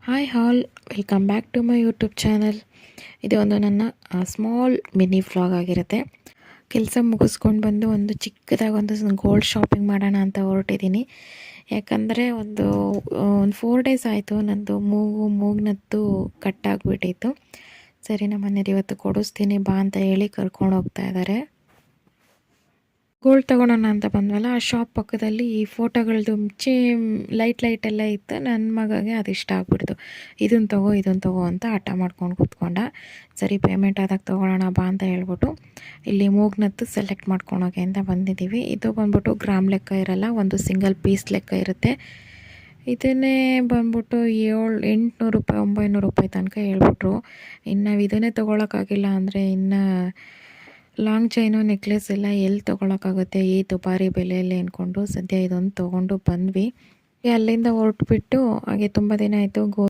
Hi all, welcome back to my YouTube channel. ಇದು ಒಂದು ನನ್ನ ಸ್ಮಾಲ್ ಮಿನಿ ವ್ಲಾಗ್ ಆಗಿರುತ್ತೆ. ಕೆಲಸ ಮುಗಿಸ್ಕೊಂಡು ಬಂದು ಒಂದು ಚಿಕ್ಕದಾಗಿ ಒಂದು ಗೋಲ್ಡ್ ಶಾಪಿಂಗ್ ಮಾಡೋಣ ಅಂತ ಹೊರಟಿದ್ದೀನಿ. ಯಾಕಂದರೆ ಒಂದು 4 ಡೇಸ್ ಆಯಿತು ನಂದು ಮೂಗ್ನದ್ದು ಕಟ್ಟಾಗಿಬಿಟ್ಟಿತ್ತು. ಸರಿ, ನಮ್ಮ ಮನೇಲಿ ಇವತ್ತು ಕೊಡಿಸ್ತೀನಿ ಬಾ ಅಂತ ಹೇಳಿ ಕರ್ಕೊಂಡು ಹೋಗ್ತಾ ಇದ್ದಾರೆ. ಗೋಲ್ಡ್ ತೊಗೊಳೋಣ ಅಂತ ಬಂದ್ವಲ್ಲ, ಆ ಶಾಪ್ ಪಕ್ಕದಲ್ಲಿ ಈ ಫೋಟೋಗಳದ್ದು ಲೈಟ್ ಎಲ್ಲ ಇತ್ತು. ನನ್ನ ಮಗಗೆ ಅದು ಇಷ್ಟ ಆಗ್ಬಿಡ್ತು. ಇದನ್ನು ತಗೋ ಅಂತ ಹಠ ಮಾಡ್ಕೊಂಡು ಕೂತ್ಕೊಂಡ. ಸರಿ, ಪೇಮೆಂಟ್ ಆದಾಗ ತೊಗೊಳ್ಳೋಣ ಬಾ ಅಂತ ಹೇಳ್ಬಿಟ್ಟು ಇಲ್ಲಿ ಮೂಗ್ನತ್ತು ಸೆಲೆಕ್ಟ್ ಮಾಡ್ಕೊಳೋಕೆ ಅಂತ ಬಂದಿದ್ದೀವಿ. ಇದು ಬಂದ್ಬಿಟ್ಟು ಗ್ರಾಮ್ ಲೆಕ್ಕ ಇರಲ್ಲ, ಒಂದು ಸಿಂಗಲ್ ಪೀಸ್ ಲೆಕ್ಕ ಇರುತ್ತೆ. ಇದನ್ನೇ ಬಂದ್ಬಿಟ್ಟು 800 ರೂಪಾಯಿ 900 ರೂಪಾಯಿ ತನಕ ಹೇಳ್ಬಿಟ್ರು. ಇನ್ನು ನಾವು ಇದನ್ನೇ ತೊಗೊಳಕ್ಕಾಗಿಲ್ಲ ಅಂದರೆ ಇನ್ನು ಲಾಂಗ್ ಚೈನು ನೆಕ್ಲೆಸ್ ಎಲ್ಲ ಎಲ್ಲಿ ತೊಗೊಳಕ್ಕಾಗುತ್ತೆ ಈ ದುಬಾರಿ ಬೆಲೆಯಲ್ಲಿ ಅಂದ್ಕೊಂಡು ಸದ್ಯ ಇದೊಂದು ತೊಗೊಂಡು ಬಂದ್ವಿ. ಅಲ್ಲಿಂದ ಹೊರಟುಬಿಟ್ಟು ಹಾಗೆ ತುಂಬ ದಿನ ಆಯಿತು